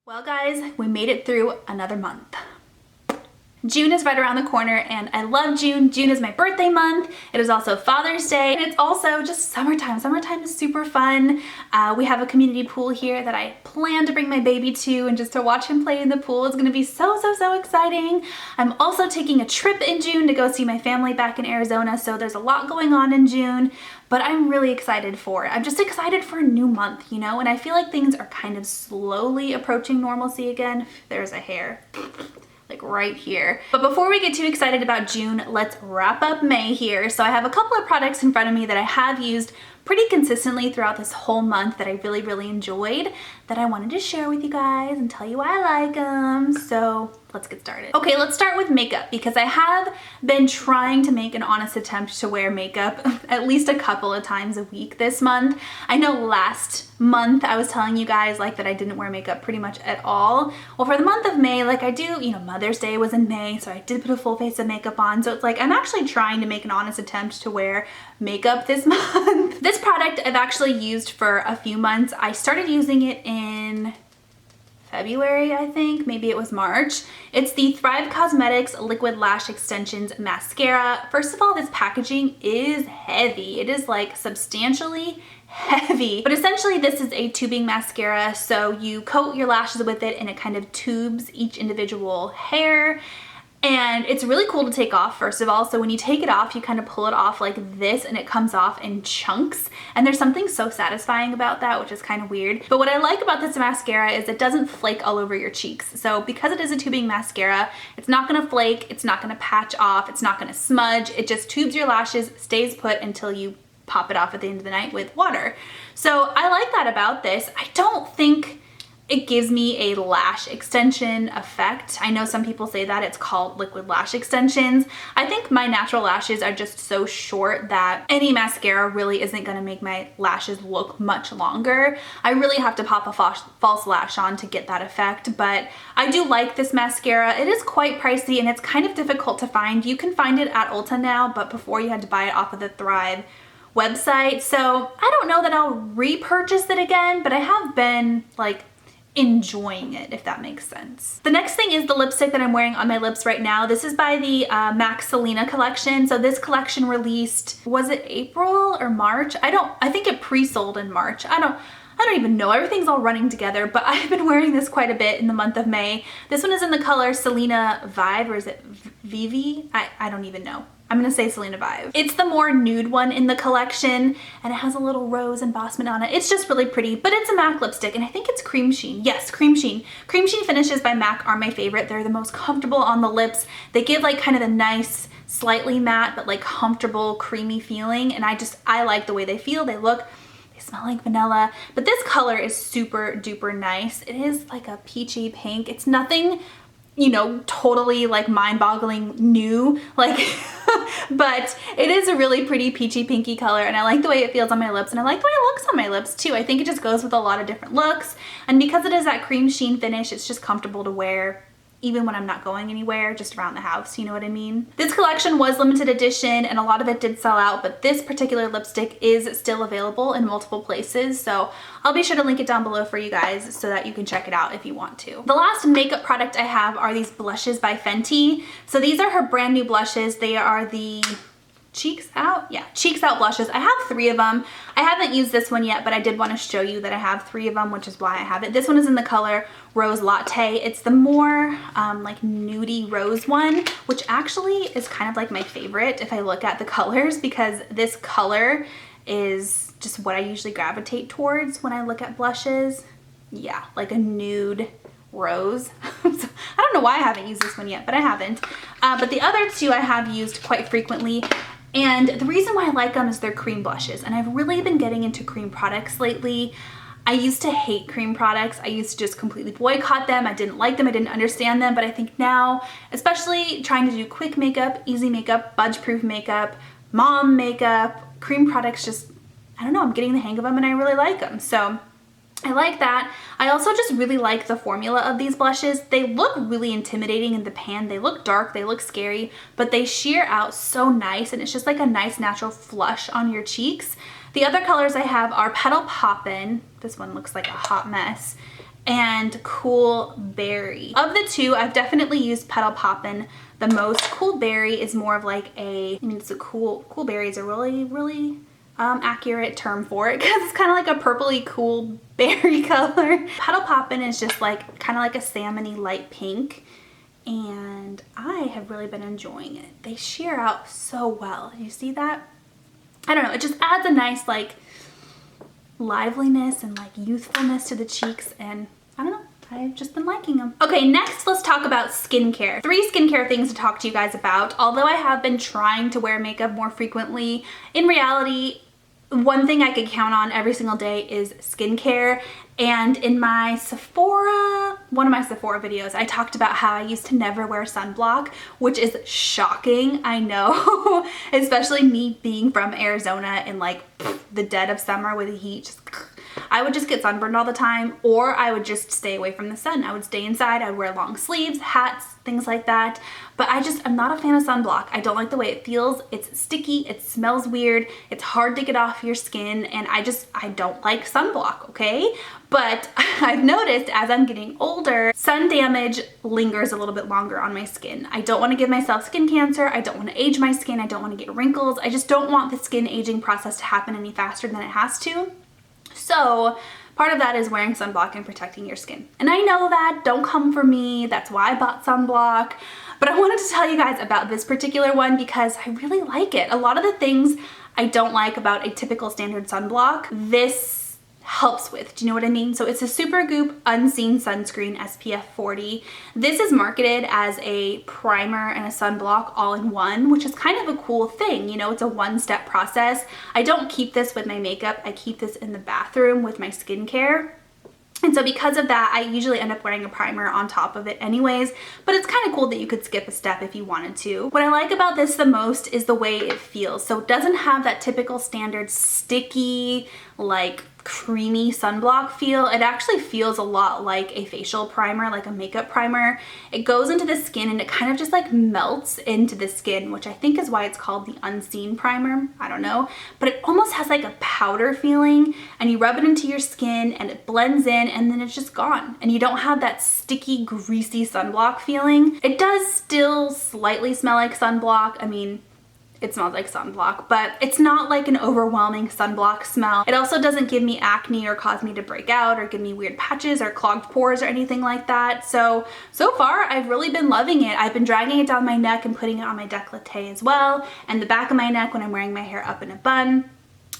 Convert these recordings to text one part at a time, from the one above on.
Well guys, we made it through another month. June is right around the corner and I love June. June is my birthday month. It is also Father's Day and it's also just summertime. Summertime is super fun. We have a community pool here that I plan to bring my baby to, and just to watch him play in the pool is gonna be so exciting. I'm also taking a trip in June to go see my family back in Arizona, so there's a lot going on in June, but I'm really excited for it. I'm just excited for a new month, you know, and I feel like things are kind of slowly approaching normalcy again. There's a hair. Like right here. But before we get too excited about June, let's wrap up May here. So I have a couple of products in front of me that I have used pretty consistently throughout this whole month that I really enjoyed, that I wanted to share with you guys and tell you why I like them. So let's get started. Okay, let's start with makeup, because I have been trying to make an honest attempt to wear makeup at least a couple of times a week this month. I know last month I was telling you guys like that I didn't wear makeup pretty much at all. Well, for the month of May, like I do, you know, Mother's Day was in May, so I did put a full face of makeup on. So it's like I'm actually trying to make an honest attempt to wear makeup this month. This product I've actually used for a few months. I started using it in February, I think, maybe it was March. It's the Thrive Cosmetics Liquid Lash Extensions Mascara. First of all, this packaging is heavy. It is like substantially heavy, but essentially this is a tubing mascara. So you coat your lashes with it and it kind of tubes each individual hair. And it's really cool to take off, first of all. So when you take it off, you kind of pull it off like this and it comes off in chunks. And there's something so satisfying about that, which is kind of weird. But what I like about this mascara is it doesn't flake all over your cheeks. So because it is a tubing mascara, it's not gonna flake, it's not gonna patch off, it's not gonna smudge. It just tubes your lashes, stays put until you pop it off at the end of the night with water. So I like that about this. I don't think it gives me a lash extension effect. I know some people say that it's called liquid lash extensions. I think my natural lashes are just so short that any mascara really isn't gonna make my lashes look much longer. I really have to pop a false lash on to get that effect, but I do like this mascara. It is quite pricey and it's kind of difficult to find. You can find it at Ulta now, but before you had to buy it off of the Thrive website. So I don't know that I'll repurchase it again, but I have been like enjoying it, if that makes sense. The next thing is the lipstick that I'm wearing on my lips right now. This is by the Max Selena Collection. So this collection released, was it April or March? I think it pre-sold in March. I don't even know. Everything's all running together, but I've been wearing this quite a bit in the month of May. This one is in the color Selena Vibe, or is it Vivi? I don't even know. I'm gonna say Selena Vibe. It's the more nude one in the collection and it has a little rose embossment on it. It's just really pretty, but it's a MAC lipstick and I think it's Cream Sheen. Yes, Cream Sheen. Cream Sheen finishes by MAC are my favorite. They're the most comfortable on the lips. They give like kind of a nice, slightly matte, but like comfortable, creamy feeling. And I like the way they feel, they look. They smell like vanilla, but this color is super duper nice. It is like a peachy pink. It's nothing, you know, totally like mind-boggling new, like, but it is a really pretty peachy pinky color and I like the way it feels on my lips and I like the way it looks on my lips too. I think it just goes with a lot of different looks, and because it is that cream sheen finish, it's just comfortable to wear even when I'm not going anywhere, just around the house, you know what I mean? This collection was limited edition and a lot of it did sell out, but this particular lipstick is still available in multiple places, so I'll be sure to link it down below for you guys so that you can check it out if you want to. The last makeup product I have are these blushes by Fenty. So these are her brand new blushes. They are the Cheeks Out? Yeah, Cheeks Out blushes. I have 3 of them. I haven't used this one yet, but I did want to show you that I have 3 of them, which is why I have it. This one is in the color Rose Latte. It's the more like nudie rose one, which actually is kind of like my favorite if I look at the colors, because this color is just what I usually gravitate towards when I look at blushes. Yeah, like a nude rose. So, I don't know why I haven't used this one yet, but I haven't. But the other 2 I have used quite frequently. And the reason why I like them is they're cream blushes. And I've really been getting into cream products lately. I used to hate cream products. I used to just completely boycott them. I didn't like them. I didn't understand them. But I think now, especially trying to do quick makeup, easy makeup, budge-proof makeup, mom makeup, cream products just, I don't know, I'm getting the hang of them and I really like them. So I like that. I also just really like the formula of these blushes. They look really intimidating in the pan. They look dark, they look scary, but they sheer out so nice and it's just like a nice natural flush on your cheeks. The other colors I have are Petal Poppin'. This one looks like a hot mess. and Cool Berry. Of the two, I've definitely used Petal Poppin' the most. Cool Berry is more of like a, I mean, it's a Cool Berry is a really accurate term for it because it's kind of like a purpley cool berry color. Petal Poppin' is just like kind of like a salmony light pink, and I have really been enjoying it. They sheer out so well. You see that? I don't know, it just adds a nice like liveliness and like youthfulness to the cheeks, and I don't know, I've just been liking them. Okay, next let's talk about skincare. 3 skincare things to talk to you guys about. Although I have been trying to wear makeup more frequently, in reality, one thing I could count on every single day is skincare. And in my Sephora, one of my Sephora videos, I talked about how I used to never wear sunblock, which is shocking, I know, especially me being from Arizona in like the dead of summer with the heat. I would just get sunburned all the time, or I would just stay away from the sun. I would stay inside, I would wear long sleeves, hats, things like that. But I'm not a fan of sunblock. I don't like the way it feels. It's sticky, it smells weird, it's hard to get off your skin, and I don't like sunblock, okay? But I've noticed as I'm getting older, sun damage lingers a little bit longer on my skin. I don't want to give myself skin cancer, I don't want to age my skin, I don't want to get wrinkles, I just don't want the skin aging process to happen any faster than it has to. So part of that is wearing sunblock and protecting your skin. And I know that, don't come for me, that's why I bought sunblock. But I wanted to tell you guys about this particular one because I really like it. A lot of the things I don't like about a typical standard sunblock, this helps with. Do you know what I mean? So it's a Supergoop Unseen Sunscreen SPF 40. This is marketed as a primer and a sunblock all in one, which is kind of a cool thing. You know, it's a one-step process. I don't keep this with my makeup. I keep this in the bathroom with my skincare. And so because of that, I usually end up wearing a primer on top of it anyways, but it's kind of cool that you could skip a step if you wanted to. What I like about this the most is the way it feels. So it doesn't have that typical standard sticky, like creamy sunblock feel. It actually feels a lot like a facial primer, like a makeup primer. It goes into the skin and it kind of just like melts into the skin, which I think is why it's called the Unseen Primer. I don't know, but it almost has like a powder feeling, and you rub it into your skin and it blends in and then it's just gone. And you don't have that sticky, greasy sunblock feeling. It does still slightly smell like sunblock. I mean, it smells like sunblock, but it's not like an overwhelming sunblock smell. It also doesn't give me acne or cause me to break out or give me weird patches or clogged pores or anything like that. So far I've really been loving it. I've been dragging it down my neck and putting it on my décolleté as well, and the back of my neck when I'm wearing my hair up in a bun.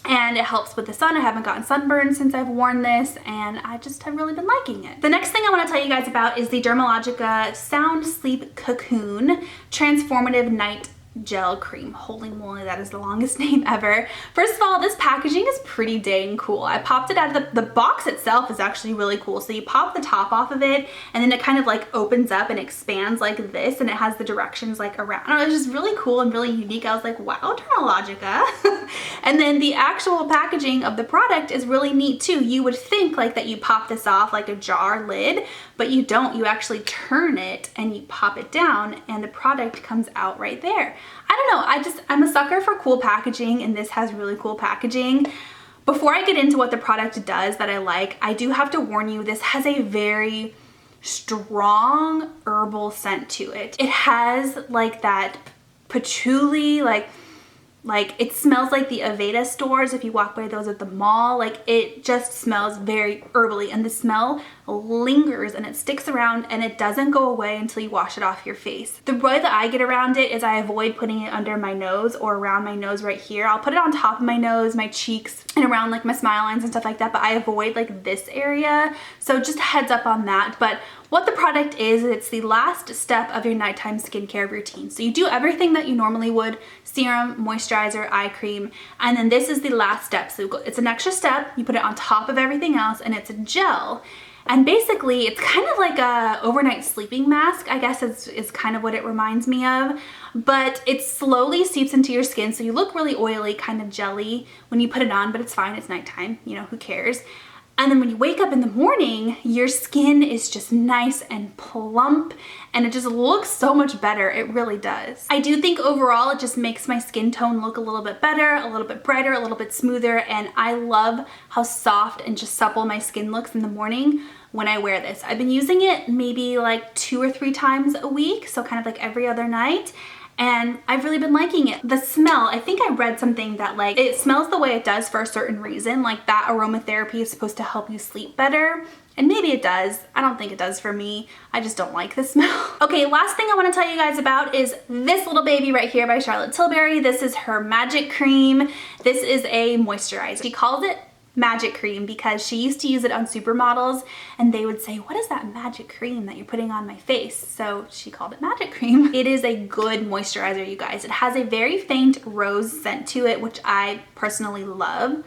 And it helps with the sun. I haven't gotten sunburned since I've worn this, and I just have really been liking it. The next thing I want to tell you guys about is the Dermalogica Sound Sleep Cocoon Transformative Night Gel Cream. Holy moly, that is the longest name ever. First of all, this packaging is pretty dang cool. I popped it out of the box itself is actually really cool. So you pop the top off of it and then it kind of like opens up and expands like this, and it has the directions like around. I don't know, it's just really cool and really unique. I was like, wow, Dermalogica. And then the actual packaging of the product is really neat too. You would think like that you pop this off like a jar lid, but you don't. You actually turn it and you pop it down and the product comes out right there. I don't know, I'm a sucker for cool packaging, and this has really cool packaging. Before I get into what the product does that I like, I do have to warn you, this has a very strong herbal scent to it. It has like that patchouli, like it smells like the Aveda stores if you walk by those at the mall. Like it just smells very herbally, and the smell lingers and it sticks around and it doesn't go away until you wash it off your face. The way that I get around it is I avoid putting it under my nose or around my nose right here. I'll put it on top of my nose, my cheeks, and around like my smile lines and stuff like that, but I avoid like this area. So just heads up on that. But what the product is, it's the last step of your nighttime skincare routine. So you do everything that you normally would: serum, moisturizer, eye cream, and then this is the last step. So it's an extra step, you put it on top of everything else, and it's a gel. And basically it's kind of like a overnight sleeping mask, I guess is kind of what it reminds me of, but it slowly seeps into your skin. So you look really oily, kind of jelly when you put it on, but it's fine, it's nighttime, you know, who cares? And then when you wake up in the morning, your skin is just nice and plump, and it just looks so much better. It really does. I do think overall it just makes my skin tone look a little bit better, a little bit brighter, a little bit smoother, and I love how soft and just supple my skin looks in the morning when I wear this. I've been using it maybe like 2 or 3 times a week, so kind of like every other night. And I've really been liking it. The smell, I think I read something that like it smells the way it does for a certain reason, like that aromatherapy is supposed to help you sleep better. And maybe it does. I don't think it does for me. I just don't like the smell. Okay, last thing I want to tell you guys about is this little baby right here by Charlotte Tilbury. This is her Magic Cream. This is a moisturizer. She calls it Magic Cream because she used to use it on supermodels and they would say, what is that magic cream that you're putting on my face? So she called it Magic Cream. It is a good moisturizer, you guys. It has a very faint rose scent to it, which I personally love.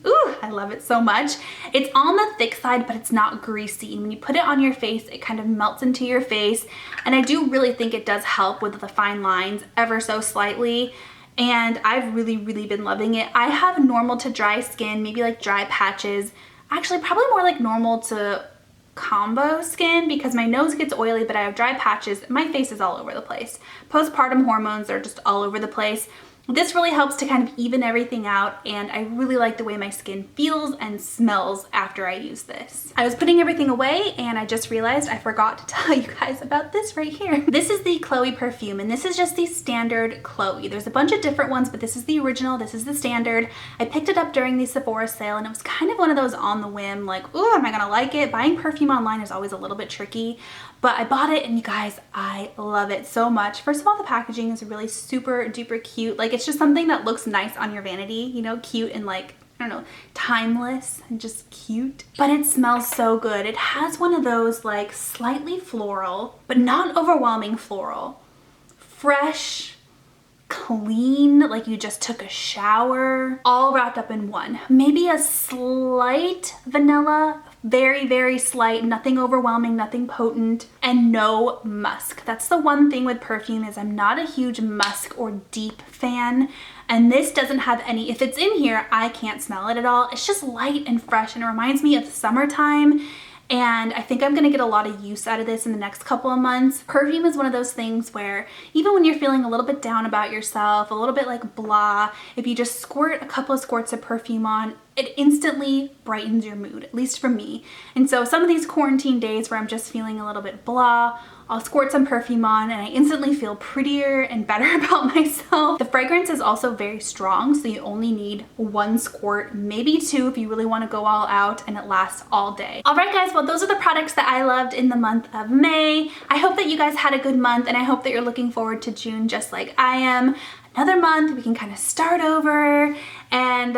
Ooh, I love it so much. It's on the thick side, but it's not greasy. And when you put it on your face, it kind of melts into your face. And I do really think it does help with the fine lines ever so slightly. And I've really been loving it. I have normal to dry skin, maybe like dry patches. Actually, probably more like normal to combo skin because my nose gets oily, but I have dry patches. My face is all over the place. Postpartum hormones are just all over the place. This really helps to kind of even everything out, and I really like the way my skin feels and smells after I use this. I was putting everything away and I just realized I forgot to tell you guys about this right here. This is the Chloe perfume, and this is just the standard Chloe. There's a bunch of different ones, but this is the original, this is the standard. I picked it up during the Sephora sale and it was kind of one of those on the whim, like, ooh, am I gonna like it? Buying perfume online is always a little bit tricky, but I bought it and you guys, I love it so much. First of all, the packaging is really super duper cute. Like, it's just something that looks nice on your vanity, you know, cute and like, I don't know, timeless and just cute. But it smells so good. It has one of those like slightly floral, but not overwhelming floral. Fresh, clean, like you just took a shower, all wrapped up in one. Maybe a slight vanilla, very slight, nothing overwhelming, nothing potent, and no musk. That's the one thing with perfume is I'm not a huge musk or deep fan, and this doesn't have any. If it's in here, I can't smell it at all. It's just light and fresh and it reminds me of summertime. And I think I'm gonna get a lot of use out of this in the next couple of months. Perfume is one of those things where even when you're feeling a little bit down about yourself, a little bit like blah, if you just squirt a couple of squirts of perfume on, it instantly brightens your mood, at least for me. And so some of these quarantine days where I'm just feeling a little bit blah, I'll squirt some perfume on and I instantly feel prettier and better about myself. The fragrance is also very strong, so you only need 1 squirt, maybe 2 if you really want to go all out, and it lasts all day. All right guys, well those are the products that I loved in the month of May. I hope that you guys had a good month and I hope that you're looking forward to June just like I am. Another month, we can kind of start over, and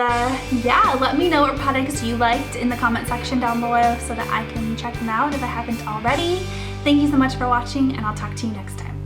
yeah, let me know what products you liked in the comment section down below so that I can check them out if I haven't already. Thank you so much for watching, and I'll talk to you next time.